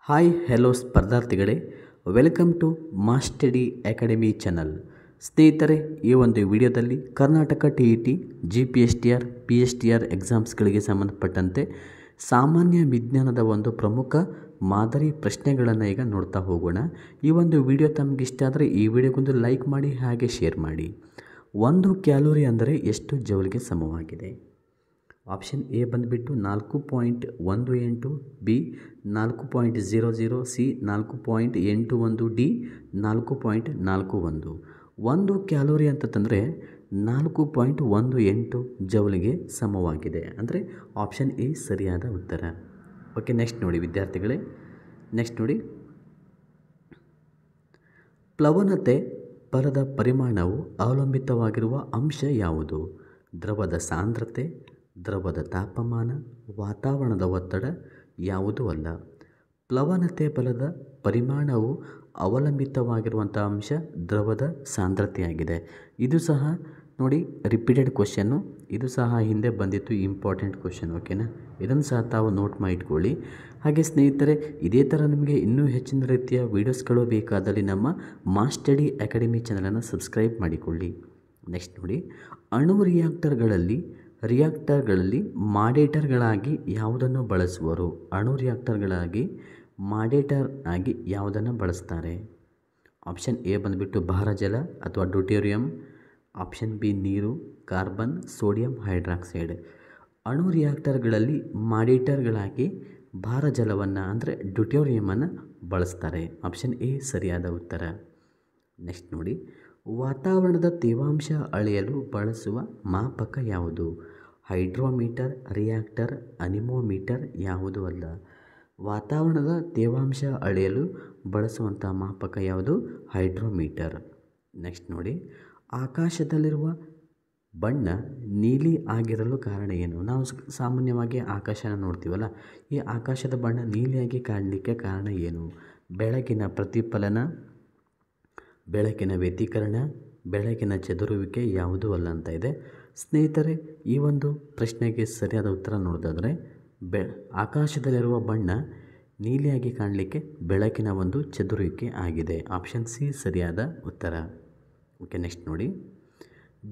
Hi hello ಸ್ಪರ್ಧಾರ್ಥಿಗಳೇ, welcome to ಮಾಸ್ಟಡಿ academy channel. ಸ್ನೇಹಿತರೆ, ಈ ಒಂದು ವಿಡಿಯೋದಲ್ಲಿ ಕರ್ನಾಟಕ TET, GPSTR, PSTR ಎಕ್ಸಾಮ್ಸ್ಗಳಿಗೆ ಸಂಬಂಧಪಟ್ಟಂತೆ ಸಾಮಾನ್ಯ ವಿಜ್ಞಾನದ ಒಂದು ಪ್ರಮುಖ ಮಾದರಿ ಪ್ರಶ್ನೆಗಳನ್ನು ಈಗ ನೋಡ್ತಾ ಹೋಗೋಣ. ಈ ಒಂದು ವಿಡಿಯೋ ತಮಗಿಷ್ಟ ಆದರೆ ಈ ವಿಡಿಯೋಗೊಂದು ಲೈಕ್ ಮಾಡಿ, ಹಾಗೆ ಶೇರ್ ಮಾಡಿ. 1 ಕ್ಯಾಲೋರಿ ಅಂದರೆ ಎಷ್ಟು ಜೌಲ್ಗೆ ಸಮವಾಗಿದೆ? ಆಪ್ಷನ್ ಎ ಬಂದುಬಿಟ್ಟು 4.18, ಬಿ 4.00, ಸಿ 4.81, ಡಿ 4.41. 1 ಕ್ಯಾಲೋರಿ ಅಂತಂದರೆ 4.18 ಜೌಲಿಗೆ ಸಮವಾಗಿದೆ. ಅಂದರೆ ಆಪ್ಷನ್ ಎ ಸರಿಯಾದ ಉತ್ತರ. ಓಕೆ, ನೆಕ್ಸ್ಟ್ ನೋಡಿ ವಿದ್ಯಾರ್ಥಿಗಳೇ, ನೆಕ್ಸ್ಟ್ ನೋಡಿ, ಪ್ಲವನತೆ ಬಲದ ಪರಿಮಾಣವು ಅವಲಂಬಿತವಾಗಿರುವ ಅಂಶ ಯಾವುದು? ದ್ರವದ ಸಾಂದ್ರತೆ, ದ್ರವದ ತಾಪಮಾನ, ವಾತಾವರಣದ ಒತ್ತಡ, ಯಾವುದೂ ಅಲ್ಲ. ಪ್ಲವನತೆ ಬಲದ ಪರಿಮಾಣವು ಅವಲಂಬಿತವಾಗಿರುವಂಥ ಅಂಶ ದ್ರವದ ಸಾಂದ್ರತೆಯಾಗಿದೆ. ಇದು ಸಹ ನೋಡಿ ರಿಪೀಟೆಡ್ ಕ್ವಶನ್ನು, ಇದು ಸಹ ಹಿಂದೆ ಬಂದಿತ್ತು, ಇಂಪಾರ್ಟೆಂಟ್ ಕ್ವಶನ್. ಓಕೆನಾ, ಇದನ್ನು ಸಹ ತಾವು ನೋಟ್ ಮಾಡಿ ಇಟ್ಕೊಳ್ಳಿ. ಹಾಗೆ ಸ್ನೇಹಿತರೆ, ಇದೇ ಥರ ನಿಮಗೆ ಇನ್ನೂ ಹೆಚ್ಚಿನ ರೀತಿಯ ವೀಡಿಯೋಸ್ಗಳು ಬೇಕಾದಲ್ಲಿ ನಮ್ಮ ಮಾಸ್ಟಡಿ ಅಕಾಡೆಮಿ ಚಾನಲನ್ನು ಸಬ್ಸ್ಕ್ರೈಬ್ ಮಾಡಿಕೊಳ್ಳಿ. ನೆಕ್ಸ್ಟ್ ನೋಡಿ, ಅಣು ರಿಯಾಕ್ಟರ್ಗಳಲ್ಲಿ ಮಾಡೇಟರ್ಗಳಾಗಿ ಯಾವುದನ್ನು ಬಳಸುವರು? ಅಣು ರಿಯಾಕ್ಟರ್ಗಳಾಗಿ ಮಾಡೇಟರ್ ಆಗಿ ಯಾವುದನ್ನು ಬಳಸ್ತಾರೆ? ಆಪ್ಷನ್ ಎ ಬಂದುಬಿಟ್ಟು ಭಾರಜಲ ಅಥವಾ ಡ್ಯೂಟೇರಿಯಂ, ಆಪ್ಷನ್ ಬಿ ನೀರು, ಕಾರ್ಬನ್, ಸೋಡಿಯಂ ಹೈಡ್ರಾಕ್ಸೈಡ್. ಅಣು ರಿಯಾಕ್ಟರ್ಗಳಲ್ಲಿ ಮಾಡೇಟರ್ಗಳಾಗಿ ಭಾರಜಲವನ್ನು ಅಂದರೆ ಡ್ಯೂಟೇರಿಯಮನ್ನು ಬಳಸ್ತಾರೆ. ಆಪ್ಷನ್ ಎ ಸರಿಯಾದ ಉತ್ತರ. ನೆಕ್ಸ್ಟ್ ನೋಡಿ, ವಾತಾವರಣದ ತೇವಾಂಶ ಅಳೆಯಲು ಬಳಸುವ ಮಾಪಕ ಯಾವುದು? ಹೈಡ್ರೋಮೀಟರ್, ರಿಯಾಕ್ಟರ್, ಅನಿಮೋಮೀಟರ್, ಯಾವುದೂ ಅಲ್ಲ. ವಾತಾವರಣದ ತೇವಾಂಶ ಅಳೆಯಲು ಬಳಸುವಂಥ ಮಾಪಕ ಯಾವುದು? ಹೈಡ್ರೋಮೀಟರ್. ನೆಕ್ಸ್ಟ್ ನೋಡಿ, ಆಕಾಶದಲ್ಲಿರುವ ಬಣ್ಣ ನೀಲಿ ಆಗಿರಲು ಕಾರಣ ಏನು? ನಾವು ಸಾಮಾನ್ಯವಾಗಿ ಆಕಾಶನ ನೋಡ್ತೀವಲ್ಲ, ಈ ಆಕಾಶದ ಬಣ್ಣ ನೀಲಿಯಾಗಿ ಕಾಣಲಿಕ್ಕೆ ಕಾರಣ ಏನು? ಬೆಳಕಿನ ಪ್ರತಿಫಲನ, ಬೆಳಕಿನ ವ್ಯತಿಕರಣ, ಬೆಳಕಿನ ಚದುರುವಿಕೆ, ಯಾವುದೂ ಅಲ್ಲ ಅಂತ ಇದೆ. ಸ್ನೇಹಿತರೆ, ಈ ಒಂದು ಪ್ರಶ್ನೆಗೆ ಸರಿಯಾದ ಉತ್ತರ ನೋಡೋದಾದರೆ ಆಕಾಶದಲ್ಲಿರುವ ಬಣ್ಣ ನೀಲಿಯಾಗಿ ಕಾಣಲಿಕ್ಕೆ ಬೆಳಕಿನ ಒಂದು ಚದುರುವಿಕೆ ಆಗಿದೆ. ಆಪ್ಷನ್ ಸಿ ಸರಿಯಾದ ಉತ್ತರ. ಓಕೆ, ನೆಕ್ಸ್ಟ್ ನೋಡಿ,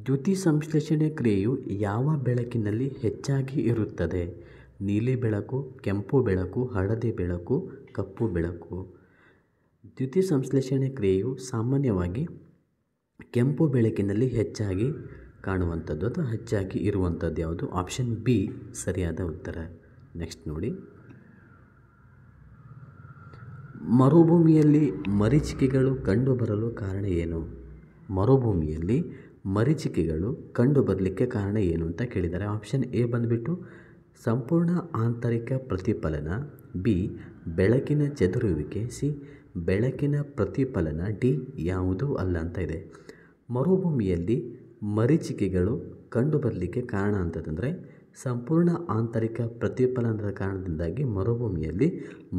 ದ್ಯುತಿ ಸಂಶ್ಲೇಷಣೆ ಕ್ರಿಯೆಯು ಯಾವ ಬೆಳಕಿನಲ್ಲಿ ಹೆಚ್ಚಾಗಿ ಇರುತ್ತದೆ? ನೀಲಿ ಬೆಳಕು, ಕೆಂಪು ಬೆಳಕು, ಹಳದಿ ಬೆಳಕು, ಕಪ್ಪು ಬೆಳಕು. ದ್ಯುತಿ ಸಂಶ್ಲೇಷಣೆ ಕ್ರಿಯೆಯು ಸಾಮಾನ್ಯವಾಗಿ ಕೆಂಪು ಬೆಳಕಿನಲ್ಲಿ ಹೆಚ್ಚಾಗಿ ಕಾಣುವಂಥದ್ದು ಅಥವಾ ಹೆಚ್ಚಾಗಿ ಇರುವಂಥದ್ದು ಯಾವುದು? ಆಪ್ಷನ್ ಬಿ ಸರಿಯಾದ ಉತ್ತರ. ನೆಕ್ಸ್ಟ್ ನೋಡಿ, ಮರುಭೂಮಿಯಲ್ಲಿ ಮರೀಚಿಕೆಗಳು ಕಂಡುಬರಲು ಕಾರಣ ಏನು? ಮರುಭೂಮಿಯಲ್ಲಿ ಮರೀಚಿಕೆಗಳು ಕಂಡುಬರಲಿಕ್ಕೆ ಕಾರಣ ಏನು ಅಂತ ಕೇಳಿದ್ದಾರೆ. ಆಪ್ಷನ್ ಎ ಬಂದುಬಿಟ್ಟು ಸಂಪೂರ್ಣ ಆಂತರಿಕ ಪ್ರತಿಫಲನ, ಬಿ ಬೆಳಕಿನ ಚದುರುವಿಕೆ, ಸಿ ಬೆಳಕಿನ ಪ್ರತಿಫಲನ, ಡಿ ಯಾವುದೂ ಅಲ್ಲ ಅಂತ ಇದೆ. ಮರುಭೂಮಿಯಲ್ಲಿ ಮರೀಚಿಕೆಗಳು ಕಂಡುಬರಲಿಕ್ಕೆ ಕಾರಣ ಅಂತಂದರೆ ಸಂಪೂರ್ಣ ಆಂತರಿಕ ಪ್ರತಿಫಲನದ ಕಾರಣದಿಂದಾಗಿ ಮರುಭೂಮಿಯಲ್ಲಿ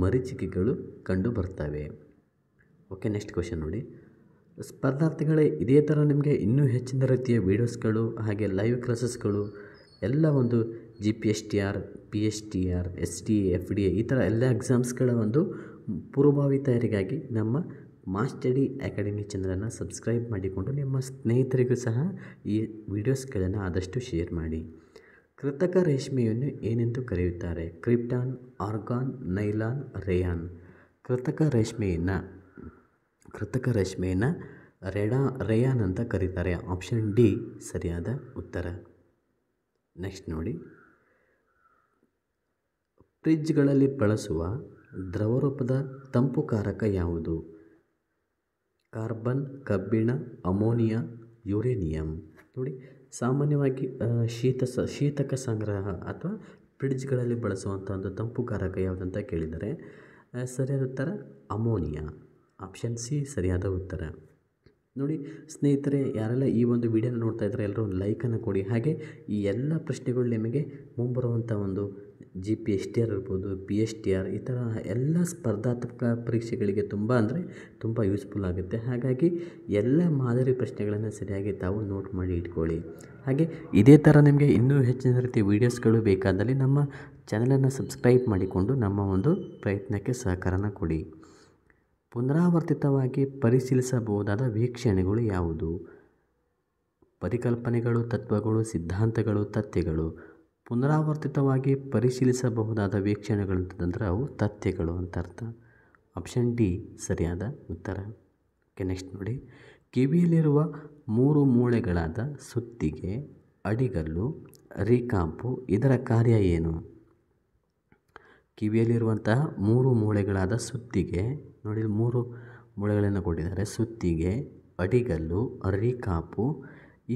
ಮರೀಚಿಕೆಗಳು ಕಂಡು ಬರ್ತವೆ. ಓಕೆ, ನೆಕ್ಸ್ಟ್ ಕ್ವೆಶ್ಚನ್ ನೋಡಿ, ಸ್ಪರ್ಧಾರ್ಥಿಗಳೇ, ಇದೇ ಥರ ನಿಮಗೆ ಇನ್ನೂ ಹೆಚ್ಚಿನ ರೀತಿಯ ವೀಡಿಯೋಸ್ಗಳು ಹಾಗೆ ಲೈವ್ ಕ್ಲಾಸಸ್ಗಳು ಎಲ್ಲ ಒಂದು GPSTR, PSTR, SDA, FDA ಈ ಥರ ಎಲ್ಲ ಎಕ್ಸಾಮ್ಸ್ಗಳ ಒಂದು ಪೂರ್ವಭಾವಿ ತಯಾರಿಗಾಗಿ ನಮ್ಮ ಮಾಸ್ಟಡಿ ಅಕಾಡೆಮಿ ಚಾನಲನ್ನು ಸಬ್ಸ್ಕ್ರೈಬ್ ಮಾಡಿಕೊಂಡು ನಿಮ್ಮ ಸ್ನೇಹಿತರಿಗೂ ಸಹ ಈ ವಿಡಿಯೋಸ್ಗಳನ್ನು ಆದಷ್ಟು ಶೇರ್ ಮಾಡಿ. ಕೃತಕ ರೇಷ್ಮೆಯನ್ನು ಏನೆಂದು ಕರೆಯುತ್ತಾರೆ? Krypton, argon, nylon, rayon. ಕೃತಕ ರೇಷ್ಮೆಯನ್ನು ರೇಯಾನ್ ಅಂತ ಕರೀತಾರೆ. ಆಪ್ಷನ್ ಡಿ ಸರಿಯಾದ ಉತ್ತರ. ನೆಕ್ಸ್ಟ್ ನೋಡಿ, ಫ್ರಿಡ್ಜ್ಗಳಲ್ಲಿ ಬಳಸುವ ದ್ರವರೂಪದ ತಂಪುಕಾರಕ ಯಾವುದು? ಕಾರ್ಬನ್, ಕಬ್ಬಿಣ, ಅಮೋನಿಯಾ, ಯುರೇನಿಯಂ. ನೋಡಿ, ಸಾಮಾನ್ಯವಾಗಿ ಶೀತಕ ಸಂಗ್ರಹ ಅಥವಾ ಫ್ರಿಡ್ಜ್ಗಳಲ್ಲಿ ಬಳಸುವಂಥ ಒಂದು ತಂಪುಕಾರಕ ಯಾವುದಂತ ಕೇಳಿದರೆ ಸರಿಯಾದ ಉತ್ತರ ಅಮೋನಿಯಾ. ಆಪ್ಷನ್ ಸಿ ಸರಿಯಾದ ಉತ್ತರ. ನೋಡಿ ಸ್ನೇಹಿತರೆ, ಯಾರೆಲ್ಲ ಈ ಒಂದು ವಿಡಿಯೋನ ನೋಡ್ತಾ ಇದ್ದಾರೆ ಎಲ್ಲರೂ ಒಂದು ಲೈಕನ್ನು ಕೊಡಿ. ಹಾಗೆ ಈ ಎಲ್ಲ ಪ್ರಶ್ನೆಗಳು ನಿಮಗೆ ಮುಂಬರುವಂಥ ಒಂದು GPSTR ಇರ್ಬೋದು, PSTR ಈ ಥರ ಎಲ್ಲ ಸ್ಪರ್ಧಾತ್ಮಕ ಪರೀಕ್ಷೆಗಳಿಗೆ ತುಂಬ ಯೂಸ್ಫುಲ್ ಆಗುತ್ತೆ. ಹಾಗಾಗಿ ಎಲ್ಲ ಮಾದರಿ ಪ್ರಶ್ನೆಗಳನ್ನು ಸರಿಯಾಗಿ ತಾವು ನೋಟ್ ಮಾಡಿ ಇಟ್ಕೊಳ್ಳಿ. ಹಾಗೆ ಇದೇ ಥರ ನಿಮಗೆ ಇನ್ನೂ ಹೆಚ್ಚಿನ ರೀತಿಯ ವೀಡಿಯೋಸ್ಗಳು ಬೇಕಾದಲ್ಲಿ ನಮ್ಮ ಚಾನಲನ್ನು ಸಬ್ಸ್ಕ್ರೈಬ್ ಮಾಡಿಕೊಂಡು ನಮ್ಮ ಒಂದು ಪ್ರಯತ್ನಕ್ಕೆ ಸಹಕಾರನ ಕೊಡಿ. ಪುನರಾವರ್ತಿತವಾಗಿ ಪರಿಶೀಲಿಸಬಹುದಾದ ವೀಕ್ಷಣೆಗಳು ಯಾವುದು? ಪರಿಕಲ್ಪನೆಗಳು, ತತ್ವಗಳು, ಸಿದ್ಧಾಂತಗಳು, ತಥ್ಯಗಳು. ಪುನರಾವರ್ತಿತವಾಗಿ ಪರಿಶೀಲಿಸಬಹುದಾದ ವೀಕ್ಷಣೆಗಳು ಅಂತಂದರೆ ಅವು ತಥ್ಯಗಳು ಅಂತ ಅರ್ಥ. ಆಪ್ಷನ್ ಡಿ ಸರಿಯಾದ ಉತ್ತರ. ಓಕೆ, ನೆಕ್ಸ್ಟ್ ನೋಡಿ. ಕಿವಿಯಲ್ಲಿರುವ 3 ಮೂಳೆಗಳಾದ ಸುತ್ತಿಗೆ, ಅಡಿಗಲ್ಲು, ರಿಕಾಂಪು ಇದರ ಕಾರ್ಯ ಏನು? ಕಿವಿಯಲ್ಲಿರುವಂತಹ 3 ಮೂಳೆಗಳಾದ ಸುತ್ತಿಗೆ, ನೋಡಿ 3 ಮೂಳೆಗಳನ್ನು ಕೊಟ್ಟಿದ್ದಾರೆ. ಸುತ್ತಿಗೆ, ಅಡಿಗಲ್ಲು, ರಿಕಾಂಪು,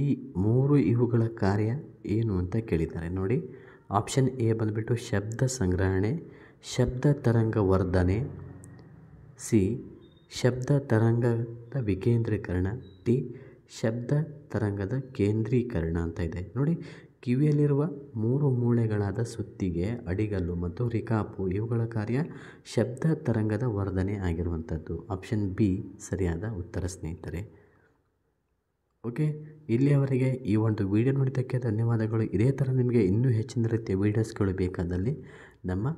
ಈ 3 ಇವುಗಳ ಕಾರ್ಯ ಏನು ಅಂತ ಕೇಳಿದ್ದಾರೆ. ನೋಡಿ, ಆಪ್ಷನ್ ಎ ಬಂದುಬಿಟ್ಟು ಶಬ್ದ ಸಂಗ್ರಹಣೆ, ಶಬ್ದ ತರಂಗ ವರ್ಧನೆ, ಸಿ ಶಬ್ದ ತರಂಗದ ವಿಕೇಂದ್ರೀಕರಣ, ಡಿ ಶಬ್ದ ತರಂಗದ ಕೇಂದ್ರೀಕರಣ ಅಂತ ಇದೆ. ನೋಡಿ, ಕಿವಿಯಲ್ಲಿರುವ 3 ಮೂಳೆಗಳಾದ ಸುತ್ತಿಗೆ, ಅಡಿಗಲ್ಲು ಮತ್ತು ರಿಕಾಂಪು ಇವುಗಳ ಕಾರ್ಯ ಶಬ್ದ ತರಂಗದ ವರ್ಧನೆ ಆಗಿರುವಂಥದ್ದು. ಆಪ್ಷನ್ ಬಿ ಸರಿಯಾದ ಉತ್ತರ ಸ್ನೇಹಿತರೆ. ಓಕೆ, ಇಲ್ಲಿಯವರೆಗೆ ಈ ಒಂದು ವಿಡಿಯೋ ನೋಡಿದ್ದಕ್ಕೆ ಧನ್ಯವಾದಗಳು. ಇದೇ ಥರ ನಿಮಗೆ ಇನ್ನೂ ಹೆಚ್ಚಿನ ರೀತಿಯ ವೀಡಿಯೋಸ್ಗಳು ಬೇಕಾದಲ್ಲಿ ನಮ್ಮ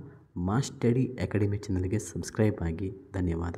ಮಾಸ್ ಸ್ಟಡಿ ಅಕಾಡೆಮಿ ಚಾನಲ್ಗೆ ಸಬ್ಸ್ಕ್ರೈಬ್ ಆಗಿ. ಧನ್ಯವಾದ.